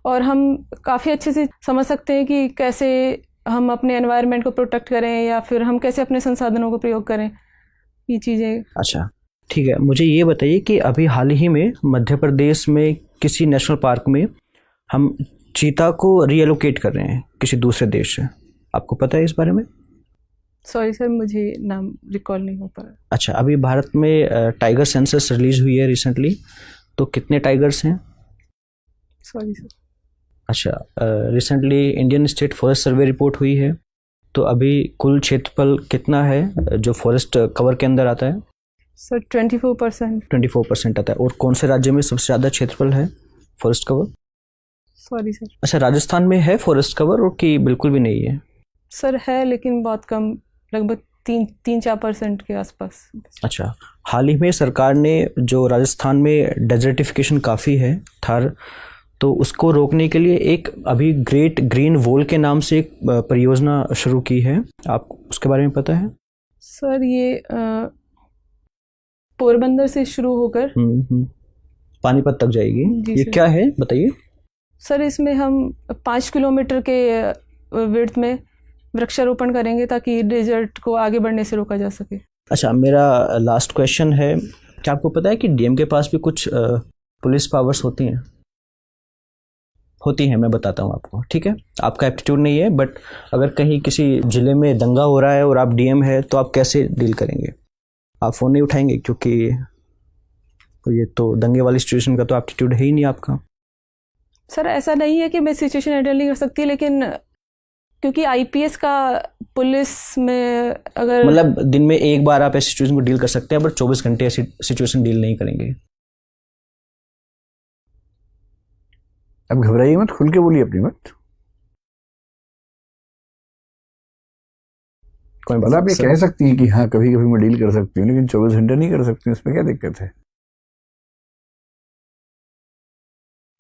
और हम काफ़ी अच्छे से समझ सकते हैं कि कैसे हम अपने एनवायरनमेंट को प्रोटेक्ट करें या फिर हम कैसे अपने संसाधनों को प्रयोग करें, ये चीज़ें। अच्छा ठीक है, मुझे ये बताइए कि अभी हाल ही में मध्य प्रदेश में किसी नेशनल पार्क में हम चीता को रीएलोकेट कर रहे हैं किसी दूसरे देश से, आपको पता है इस बारे में? सॉरी सर, मुझे नाम रिकॉल नहीं हो पा रहा। अच्छा, अभी भारत में टाइगर सेंसस रिलीज हुई है रिसेंटली, तो कितने टाइगर्स हैं? Sorry sir. अच्छा, recently Indian state forest survey report हुई है, तो अभी कुल क्षेत्रफल कितना है जो फॉरेस्ट कवर के अंदर आता है? सर 24%। 24% आता है। और कौन से राज्य में सबसे ज़्यादा क्षेत्रफल है फॉरेस्ट कवर? Sorry sir. अच्छा, राजस्थान में है फॉरेस्ट कवर और कि बिल्कुल भी नहीं है? सर है लेकिन बहुत कम, लगभग 3-4% के आसपास। अच्छा, हाल ही में सरकार ने जो राजस्थान में डेजर्टिफिकेशन काफ़ी है थार, तो उसको रोकने के लिए एक अभी ग्रेट ग्रीन वॉल के नाम से एक परियोजना शुरू की है, आप उसके बारे में पता है? सर ये पोरबंदर से शुरू होकर पानीपत तक जाएगी, ये क्या है बताइए? सर इसमें हम 5 किलोमीटर के विड्थ में वृक्षारोपण करेंगे ताकि डेजर्ट को आगे बढ़ने से रोका जा सके। अच्छा, मेरा लास्ट क्वेश्चन है, क्या आपको पता है कि डीएम के पास भी कुछ पुलिस पावर्स होती हैं? होती हैं, मैं बताता हूँ आपको, ठीक है? आपका एप्टीट्यूड नहीं है, बट अगर कहीं किसी ज़िले में दंगा हो रहा है और आप डीएम है तो आप कैसे डील करेंगे? आप फ़ोन नहीं उठाएंगे क्योंकि ये तो दंगे वाली सिचुएशन का तो एप्टीट्यूड है ही नहीं आपका। सर ऐसा नहीं है कि मैं सिचुएशन हैंडल नहीं कर सकती, लेकिन क्योंकि आईपीएस का पुलिस में अगर मतलब दिन में एक बार आप ऐसी सिचुएशन को डील कर सकते हैं, बट 24 घंटे ऐसी सिचुएशन डील नहीं करेंगे। अब घबराइए मत, खुल के बोलिए अपनी मत। मतलब आप ये कह सकती हैं कि हाँ कभी कभी मैं डील कर सकती हूँ, लेकिन 24 घंटे नहीं कर सकती हूँ, इसमें क्या दिक्कत है?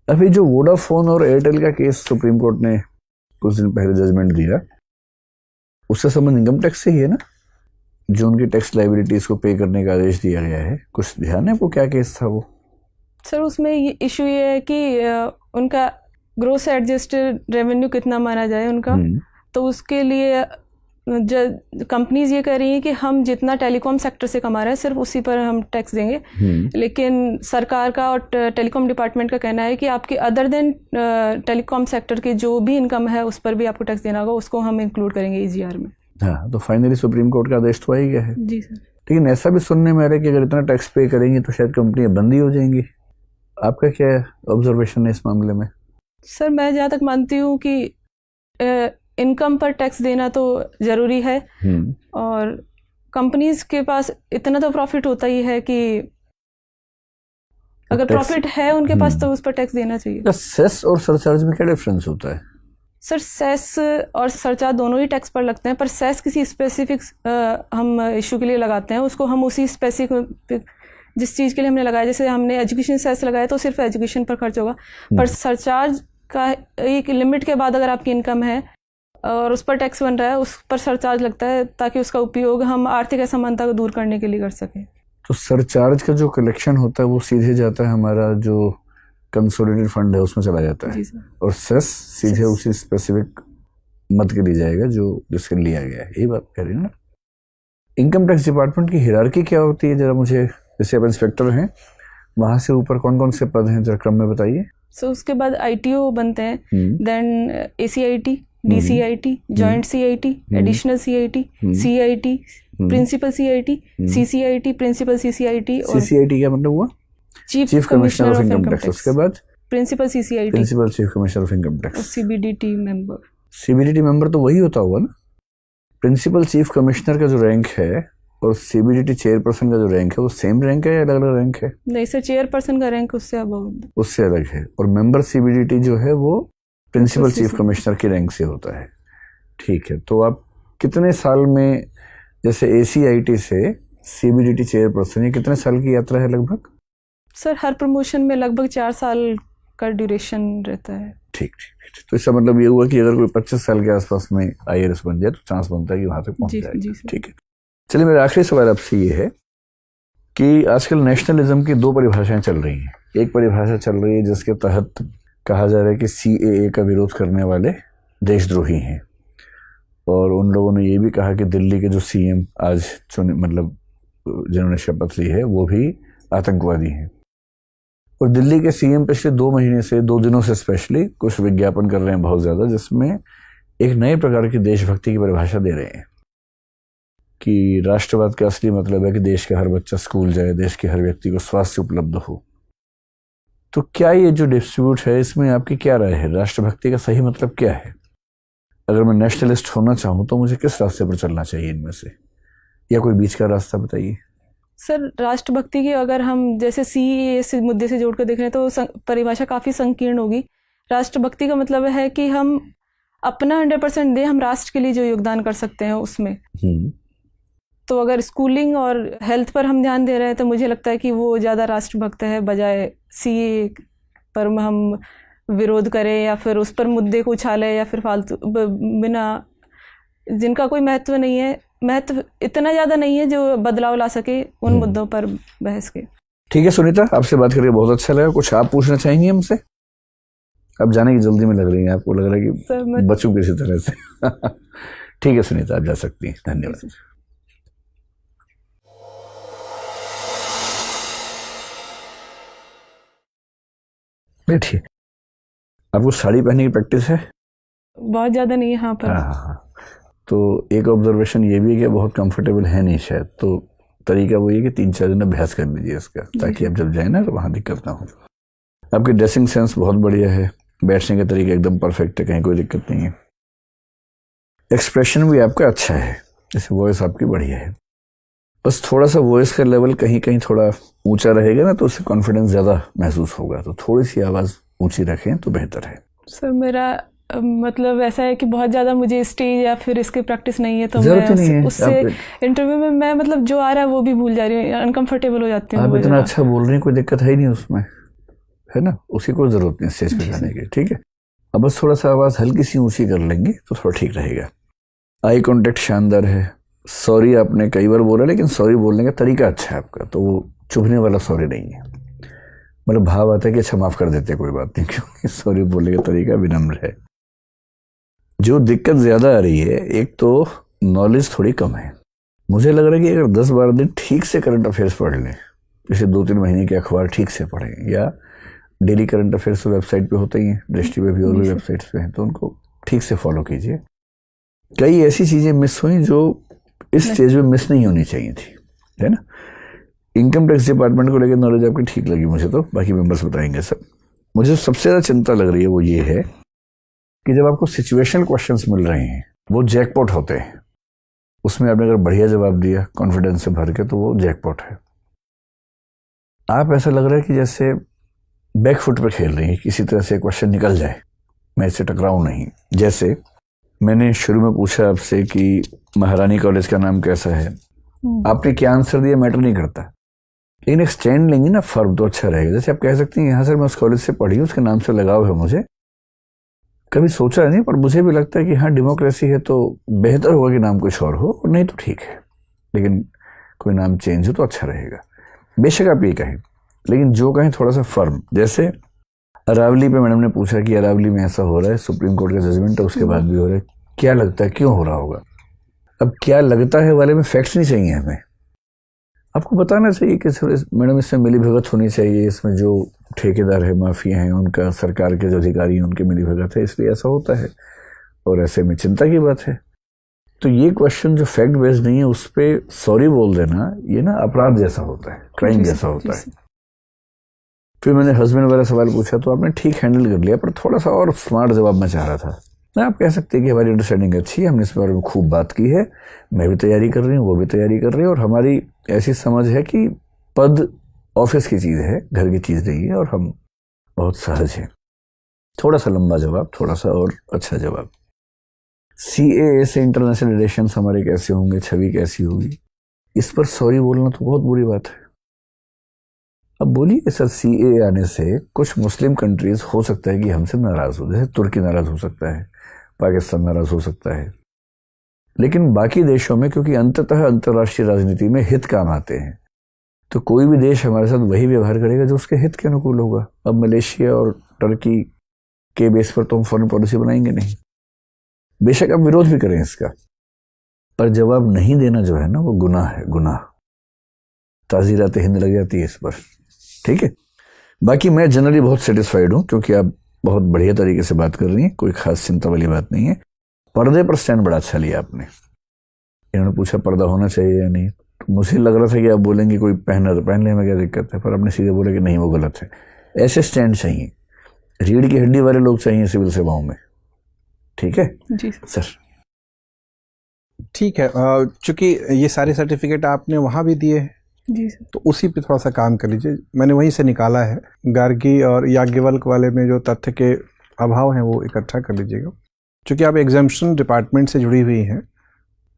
अभी जो वोडाफोन और एयरटेल का केस सुप्रीम कोर्ट ने कुछ दिन पहले जजमेंट दिया, उससे संबंध इनकम टैक्स से ही है ना, जो उनकी टैक्स लायबिलिटीज को पे करने का आदेश दिया गया है। कुछ ध्यान है आपको क्या केस था वो? सर उसमें ये इशू ये है कि उनका ग्रोस एडजस्टेड रेवेन्यू कितना माना जाए उनका, तो उसके लिए कंपनीज ये कह रही हैं कि हम जितना टेलीकॉम सेक्टर से कमा रहे हैं सिर्फ उसी पर हम टैक्स देंगे, लेकिन सरकार का और टेलीकॉम डिपार्टमेंट का कहना है कि आपके अदर देन टेलीकॉम सेक्टर के जो भी इनकम है उस पर भी आपको टैक्स देना होगा, उसको हम इंक्लूड करेंगे ईजीआर में। हाँ, तो फाइनली सुप्रीम कोर्ट का आदेश तो आ ही गया है। जी सर। लेकिन ऐसा भी सुनने में आ रहा है कि अगर इतना टैक्स पे करेंगी तो शायद कंपनियां बंद ही हो जाएंगी। आपका क्या ऑब्जर्वेशन है इस मामले में? सर मैं जहाँ तक मानती हूँ कि इनकम पर टैक्स देना तो ज़रूरी है, और कंपनीज के पास इतना तो प्रॉफिट होता ही है कि अगर प्रॉफिट है उनके पास तो उस पर टैक्स देना चाहिए। सेस और सरचार्ज में क्या डिफरेंस होता है? सर सेस और सरचार्ज दोनों ही टैक्स पर लगते हैं, पर सेस किसी स्पेसिफिक हम इशू के लिए लगाते हैं, उसको हम उसी स्पेसिफिक जिस चीज़ के लिए हमने लगाया, जैसे हमने एजुकेशन सेस लगाया तो सिर्फ एजुकेशन पर खर्च होगा, पर सरचार्ज का एक लिमिट के बाद अगर आपकी इनकम है और उस पर टैक्स बन रहा है, उस पर सरचार्ज लगता है ताकि उसका उपयोग हम आर्थिक असमानता को दूर करने के लिए कर सकें। तो सरचार्ज का जो कलेक्शन होता है वो सीधे जाता है हमारा जो कंसोलिडेटेड फंड है उसमें चला जाता है, और सेस सीधे उसी स्पेसिफिक मद के लिए जाएगा जो जिसके लिया गया है। यही बात कह रही है ना? इनकम टैक्स डिपार्टमेंट की हिरार्की क्या होती है जरा मुझे, जैसे आप इंस्पेक्टर हैं वहां से ऊपर कौन कौन से पद हैं जरा क्रम में बताइए। सो उसके बाद ITO बनते हैं, then ACIT, DCIT, joint CIT, additional CIT, CIT, principal CIT, CCIT, principal CCIT, और CCIT क्या मतलब हुआ? Chief commissioner of income tax. उसके बाद principal CCIT, principal chief commissioner of income tax. CBDT member. CBDT member तो वही होता होगा ना? प्रिंसिपल चीफ कमिश्नर का जो रैंक है और CBDT चेयरपर्सन का जो रैंक है वो सेम रैंक है या अलग अलग रैंक है? नहीं सर, चेयरपर्सन का रैंक उससे उससे अलग है, और मेंबर CBDT जो है वो प्रिंसिपल चीफ कमिश्नर की रैंक से होता है। ठीक है, तो आप कितने साल में, जैसे ACIT से CBDT चेयरपर्सन, ये कितने साल की यात्रा है लगभग? सर हर प्रमोशन में लगभग 4 साल का ड्यूरेशन रहता है। ठीक ठीक। तो इसका मतलब ये हुआ कि अगर कोई 25 साल के आसपास में IRS बन जाए तो चांस बनता है कि वहां तक पहुंच जाए। ठीक है, चलिए मेरा आखिरी सवाल आपसे ये है कि आजकल नेशनलिज्म की 2 परिभाषाएं चल रही हैं। एक परिभाषा चल रही है जिसके तहत कहा जा रहा है कि CAA का विरोध करने वाले देशद्रोही हैं, और उन लोगों ने ये भी कहा कि दिल्ली के जो CM आज चुने, मतलब जिन्होंने शपथ ली है, वो भी आतंकवादी हैं। और दिल्ली के CM पिछले 2 महीने से, 2 दिनों से स्पेशली कुछ विज्ञापन कर रहे हैं बहुत ज़्यादा, जिसमें एक नए प्रकार की देशभक्ति की परिभाषा दे रहे हैं कि राष्ट्रवाद का असली मतलब है कि देश का हर बच्चा स्कूल जाए, देश के हर व्यक्ति को स्वास्थ्य उपलब्ध हो। तो क्या ये जो डिस्ट्रीब्यूट है इसमें आपकी क्या राय है? राष्ट्रभक्ति का सही मतलब क्या है? अगर मैं नेशनलिस्ट होना चाहूँ तो मुझे किस रास्ते पर चलना चाहिए इनमें से, या कोई बीच का रास्ता बताइए। सर राष्ट्रभक्ति की अगर हम जैसे CAA से मुद्दे से जोड़कर देख रहे हैं तो परिभाषा काफ़ी संकीर्ण होगी। राष्ट्रभक्ति का मतलब है कि हम अपना 100% दें, हम राष्ट्र के लिए जो योगदान कर सकते हैं उसमें। तो अगर स्कूलिंग और हेल्थ पर हम ध्यान दे रहे हैं तो मुझे लगता है कि वो ज़्यादा राष्ट्रभक्त है, बजाय CAA पर हम विरोध करें या फिर उस पर मुद्दे को उछालें या फिर फालतू बिना जिनका कोई महत्व नहीं है, महत्व इतना ज़्यादा नहीं है जो बदलाव ला सके उन मुद्दों पर बहस के। ठीक है सुनीता, आपसे बात करके बहुत अच्छा लगा। कुछ आप पूछना चाहेंगे हमसे? अब जाने की जल्दी में लग रही है, आपको लग रहा है कि बचूं किसी तरह से। ठीक है सुनीता, आप जा सकती हैं। धन्यवाद। बैठिए। आपको साड़ी पहनने की प्रैक्टिस है? बहुत ज़्यादा नहीं है। हाँ पर हाँ। तो एक ऑब्जर्वेशन ये भी है कि बहुत कंफर्टेबल है नहीं शायद, तो तरीका वो ये कि 3-4 दिन अभ्यास कर लीजिए इसका, ताकि आप जब जाए ना तो वहाँ दिक्कत ना हो। आपकी ड्रेसिंग सेंस बहुत बढ़िया है, बैठने का तरीका एकदम परफेक्ट है, कहीं कोई दिक्कत नहीं है। एक्सप्रेशन भी आपका अच्छा है, जैसे वॉइस आपकी बढ़िया है। बस थोड़ा सा वॉइस का लेवल कहीं कहीं थोड़ा ऊंचा रहेगा ना तो उससे कॉन्फिडेंस ज़्यादा महसूस होगा, तो थोड़ी सी आवाज़ ऊंची रखें तो बेहतर है। सर मेरा मतलब ऐसा है कि बहुत ज़्यादा मुझे स्टेज या फिर इसकी प्रैक्टिस नहीं है, तो मैं उससे इंटरव्यू में मैं मतलब जो आ रहा है वो भी भूल जा रही हूँ, अनकंफर्टेबल हो जाती हूँ। आप इतना अच्छा बोल रही हैं, कोई दिक्कत है ही नहीं उसमें, है ना? उसकी कोई ज़रूरत नहीं स्टेज पे जाने की। ठीक है, अब बस थोड़ा सा आवाज़ हल्की सी ऊँची कर लेंगे तो थोड़ा ठीक रहेगा। आई कॉन्टेक्ट शानदार है। सॉरी आपने कई बार बोला, लेकिन सॉरी बोलने का तरीका अच्छा है आपका, तो वो चुभने वाला सॉरी नहीं है। मतलब भाव आता है कि अच्छा माफ़ कर देते, कोई बात नहीं, क्योंकि सॉरी बोलने का तरीका विनम्र है। जो दिक्कत ज़्यादा आ रही है, एक तो नॉलेज थोड़ी कम है। मुझे लग रहा है कि अगर 10-12 दिन ठीक से करंट अफेयर्स पढ़ लें, जैसे 2-3 महीने के अखबार ठीक से पढ़ें, या डेली करंट अफेयर्स वेबसाइट पे होते ही हैं, दृष्टि पे भी और भी वेबसाइट्स पे हैं, तो उनको ठीक से फॉलो कीजिए। कई ऐसी चीज़ें मिस हुई जो इस स्टेज में मिस नहीं होनी चाहिए थी, है ना। इनकम टैक्स डिपार्टमेंट को लेकर नॉलेज आपकी ठीक लगी मुझे, तो बाकी मेंबर्स बताएंगे सब। मुझे सबसे ज़्यादा चिंता लग रही है वो ये है कि जब आपको सिचुएशनल क्वेश्चंस मिल रहे हैं वो जैकपॉट होते हैं, उसमें आपने अगर बढ़िया जवाब दिया कॉन्फिडेंस से भर के तो वो जैकपॉट है। आप ऐसा लग रहा है कि जैसे बैक फुट पे खेल रही हैं, किसी तरह से क्वेश्चन निकल जाए, मैं इससे टकराऊं नहीं। जैसे मैंने शुरू में पूछा आपसे कि महारानी कॉलेज का नाम कैसा है, आपने क्या आंसर दिया मैटर नहीं करता, लेकिन एक स्टैंड लेंगे ना फर्म तो अच्छा रहेगा। जैसे आप कह सकते हैं यहाँ सर मैं उस कॉलेज से पढ़ी हूँ, उसके नाम से लगाव है मुझे, कभी सोचा नहीं, पर मुझे भी लगता है कि हाँ डेमोक्रेसी है तो बेहतर होगा कि नाम कुछ और हो, और नहीं तो ठीक है, लेकिन कोई नाम चेंज हो तो अच्छा रहेगा। बेशक आप ये कहें, लेकिन जो कहें थोड़ा सा फर्म। जैसे अरावली पे मैडम ने पूछा कि अरावली में ऐसा हो रहा है, सुप्रीम कोर्ट का जजमेंट है, उसके बाद भी हो रहा है, क्या लगता है क्यों हो रहा होगा। अब क्या लगता है वाले में फैक्ट्स नहीं चाहिए हमें, आपको बताना चाहिए कि मैडम इसमें मिली भगत होनी चाहिए, इसमें जो ठेकेदार है माफिया हैं उनका, सरकार के जो अधिकारी हैं उनके मिली भगत है, इसलिए ऐसा होता है, और ऐसे में चिंता की बात है। तो ये क्वेश्चन जो फैक्ट बेस्ड नहीं है उस पर सॉरी बोल देना, ये ना अपराध जैसा होता है, क्राइम जैसा होता है। फिर मैंने हस्बैंड वाला सवाल पूछा तो आपने ठीक हैंडल कर लिया, पर थोड़ा सा और स्मार्ट जवाब मैं चाह रहा था। ना आप कह सकते हैं कि हमारी अंडरस्टैंडिंग अच्छी है, हमने इस बारे में खूब बात की है, मैं भी तैयारी कर रही हूँ, वो भी तैयारी कर रही है, और हमारी ऐसी समझ है कि पद ऑफिस की चीज़ है, घर की चीज़ नहीं है, और हम बहुत सहज हैं। थोड़ा सा लंबा जवाब, थोड़ा सा और अच्छा जवाब। CAA से इंटरनेशनल रिलेशंस हमारे कैसे होंगे, छवि कैसी होगी, इस पर सॉरी बोलना तो बहुत बुरी बात है। अब बोलिए सर, CAA आने से कुछ मुस्लिम कंट्रीज हो सकता है कि हमसे नाराज हो, जैसे तुर्की नाराज हो सकता है, पाकिस्तान नाराज हो सकता है, लेकिन बाकी देशों में क्योंकि अंततः अंतर्राष्ट्रीय राजनीति में हित काम आते हैं, तो कोई भी देश हमारे साथ वही व्यवहार करेगा जो उसके हित के अनुकूल होगा। अब मलेशिया और टर्की के बेस पर तो हम फॉरेन पॉलिसी बनाएंगे नहीं, बेशक आप विरोध भी करें इसका, पर जवाब नहीं देना जो है ना वो गुनाह है, गुनाह। ताज़ीरात हिंद लग जाती है इस पर, ठीक है। बाकी मैं जनरली बहुत सेटिस्फाइड हूँ, क्योंकि आप बहुत बढ़िया तरीके से बात कर रही हैं, कोई खास चिंता वाली बात नहीं है। पर्दे पर स्टैंड बड़ा अच्छा लिया आपने। इन्होंने पूछा पर्दा होना चाहिए या नहीं, तो मुझे लग रहा था कि आप बोलेंगे कोई पहना तो पहन ले, में क्या दिक्कत है, पर आपने सीधे बोला कि नहीं वो गलत है। ऐसे स्टैंड चाहिए, रीढ़ की हड्डी वाले लोग चाहिए सिविल सेवाओं में, ठीक है जी सर। ठीक है, चूंकि ये सारे सर्टिफिकेट आपने वहाँ भी दिए हैं जी सर। तो उसी पे थोड़ा सा काम कर लीजिए। मैंने वहीं से निकाला है, गार्गी और याज्ञवल्क वाले में जो तथ्य के अभाव हैं वो इकट्ठा कर लीजिएगा। चूँकि आप एग्जाम्शन डिपार्टमेंट से जुड़ी हुई हैं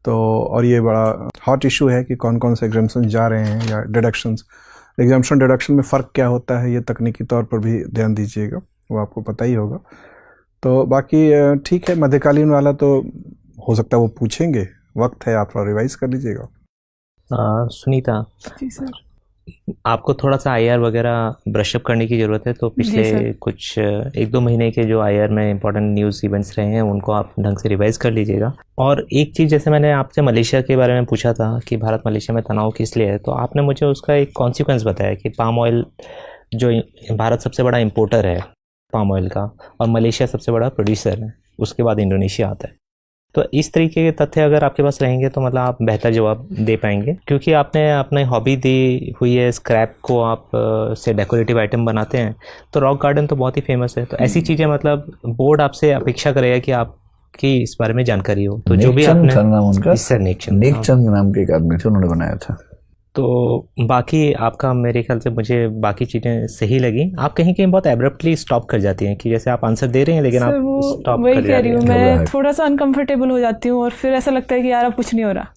तो, और ये बड़ा हॉट इशू है कि कौन कौन से एग्जाम्शन जा रहे हैं या डिडक्शंस। एग्जाम्शन डिडक्शन में फ़र्क क्या होता है ये तकनीकी तौर पर भी ध्यान दीजिएगा, वो आपको पता ही होगा। तो बाकी ठीक है, मध्यकालीन वाला तो हो सकता है वो पूछेंगे, वक्त है, आप थोड़ा रिवाइज कर लीजिएगा। सुनीता जी सर। आपको थोड़ा सा आईआर वगैरह ब्रशअप करने की ज़रूरत है, तो पिछले कुछ 1-2 महीने के जो आईआर में इंपॉर्टेंट न्यूज़ इवेंट्स रहे हैं उनको आप ढंग से रिवाइज कर लीजिएगा। और एक चीज़, जैसे मैंने आपसे मलेशिया के बारे में पूछा था कि भारत मलेशिया में तनाव किस लिए है, तो आपने मुझे उसका एक कॉन्सिक्वेंस बताया कि पाम ऑयल, जो भारत सबसे बड़ा इम्पोर्टर है पाम ऑयल का और मलेशिया सबसे बड़ा प्रोड्यूसर है, उसके बाद इंडोनेशिया आता है। तो इस तरीके के तथ्य अगर आपके पास रहेंगे तो मतलब आप बेहतर जवाब दे पाएंगे, क्योंकि आपने अपने हॉबी दी हुई है स्क्रैप को आप से डेकोरेटिव आइटम बनाते हैं, तो रॉक गार्डन तो बहुत ही फेमस है। तो ऐसी चीज़ें मतलब बोर्ड आपसे अपेक्षा करेगा कि आपकी इस बारे में जानकारी हो। तो जो भी आपने नाम उनका, सर नेकचंद नाम के एक आदमी थे, उन्होंने बनाया था। तो बाकी आपका मेरे ख्याल से मुझे बाकी चीज़ें सही लगी। आप कहीं कहीं बहुत एब्रप्टली स्टॉप कर जाती हैं कि जैसे आप आंसर दे रहे हैं लेकिन आप स्टॉप वही कर कह जा रही रही हूँ, हैं। मैं थोड़ा सा अनकंफर्टेबल हो जाती हूँ और फिर ऐसा लगता है कि यार अब कुछ नहीं हो रहा।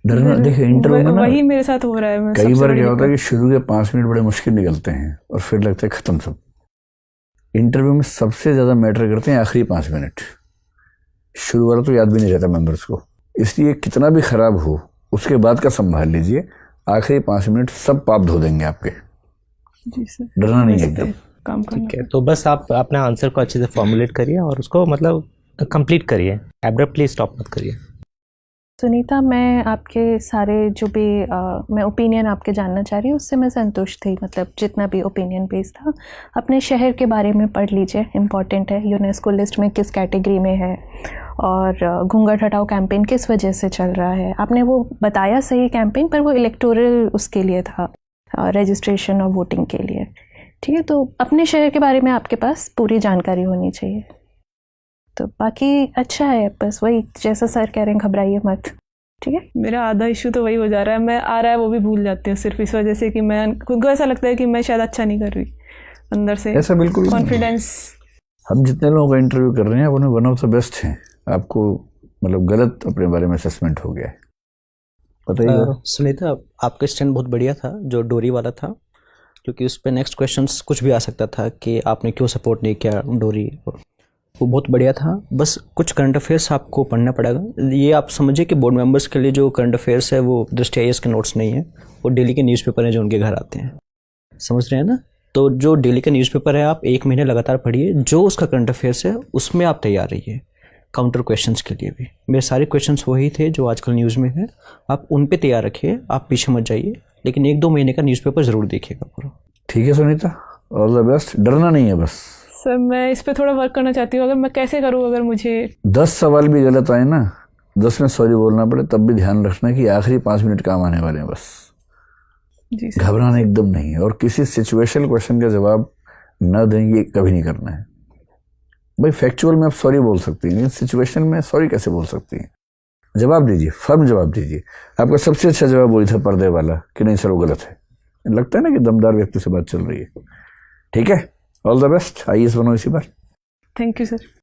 डरना, देखिए इंटरव्यू में ना वही मेरे साथ हो रहा है। कई बार क्या होता है कि शुरू के 5 मिनट बड़े मुश्किल निकलते हैं और फिर लगता है खत्म सब। इंटरव्यू में सबसे ज़्यादा मैटर करते हैं आखिरी 5 मिनट। शुरू वाला तो याद भी नहीं रहता मेंबर्स को, इसलिए कितना भी खराब हो उसके बाद का संभाल लीजिए, आखिरी 5 मिनट सब पाप धो देंगे आपके। जी सर। डरना नहीं है एकदम। काम करना। ठीक है, तो बस आप अपना आंसर को अच्छे से फॉर्मुलेट करिए और उसको मतलब कंप्लीट करिए, एब्रप्टली स्टॉप मत करिए। सुनीता, मैं आपके सारे जो भी मैं ओपिनियन आपके जानना चाह रही हूँ उससे मैं संतुष्ट थी। मतलब जितना भी ओपिनियन बेस था, अपने शहर के बारे में पढ़ लीजिए, इम्पॉर्टेंट है, यूनेस्को लिस्ट में किस कैटेगरी में है और घूंघट हटाओ कैंपेन किस वजह से चल रहा है? आपने वो बताया सही कैंपेन, पर वो इलेक्टोरल उसके लिए था, रजिस्ट्रेशन और वोटिंग के लिए। ठीक है, तो अपने शहर के बारे में आपके पास पूरी जानकारी होनी चाहिए। तो बाकी अच्छा है, बस वही जैसा सर कह रहे हैं, घबराइए मत। ठीक है, मेरा आधा इशू तो वही हो जा रहा है, मैं आ रहा है वो भी भूल जाती हूँ सिर्फ इस वजह से कि मैं, उनको ऐसा लगता है कि मैं शायद अच्छा नहीं कर रही अंदर से। ऐसा बिल्कुल नहीं है। कॉन्फिडेंस, हम जितने लोगों का इंटरव्यू कर रहे हैं उन्हें वन ऑफ द बेस्ट हैं। आपको मतलब गलत अपने बारे में असेसमेंट हो गया है, बताइए। सुनीता, आपका स्टैंड बहुत बढ़िया था जो डोरी वाला था, क्योंकि उस पर नेक्स्ट क्वेश्चंस कुछ भी आ सकता था कि आपने क्यों सपोर्ट नहीं किया डोरी, वो बहुत बढ़िया था। बस कुछ करंट अफेयर्स आपको पढ़ना पड़ेगा। ये आप समझिए कि बोर्ड मेंबर्स के लिए जो करंट अफेयर्स है वो दृष्टि आईएएस के नोट्स नहीं है, वो डेली के न्यूज़पेपर हैं जो उनके घर आते हैं, समझ रहे हैं ना। तो जो डेली का न्यूज़पेपर है आप 1 महीने लगातार पढ़िए, जो उसका करंट अफेयर्स है उसमें आप तैयार रहिए काउंटर क्वेश्चंस के लिए भी। मेरे सारे क्वेश्चंस वही थे जो आजकल न्यूज़ में है, आप उन पे तैयार रखिए, आप पीछे मत जाइए, लेकिन 1-2 महीने का न्यूज़पेपर ज़रूर देखिएगा पूरा। ठीक है सुनीता, ऑल द बेस्ट। डरना नहीं है बस। सर मैं इस पे थोड़ा वर्क करना चाहती हूँ। अगर मैं कैसे करूँ, अगर मुझे 10 सवाल भी गलत आए ना, 10 में सॉरी बोलना पड़े, तब भी ध्यान रखना कि आखिरी 5 मिनट काम आने वाले हैं बस। जी सर। घबराना एकदम नहीं है, और किसी सिचुएशनल क्वेश्चन का जवाब न देंगे कभी नहीं करना है भाई। फैक्चुअल में आप सॉरी बोल सकती हैं, लेकिन सिचुएशन में सॉरी कैसे बोल सकती हैं? जवाब दीजिए, फर्म जवाब दीजिए। आपका सबसे अच्छा जवाब वही था पर्दे वाला कि नहीं सर वो गलत है। लगता है ना कि दमदार व्यक्ति से बात चल रही है। ठीक है, ऑल द बेस्ट, आईएएस बनो इसी बार। Thank you sir.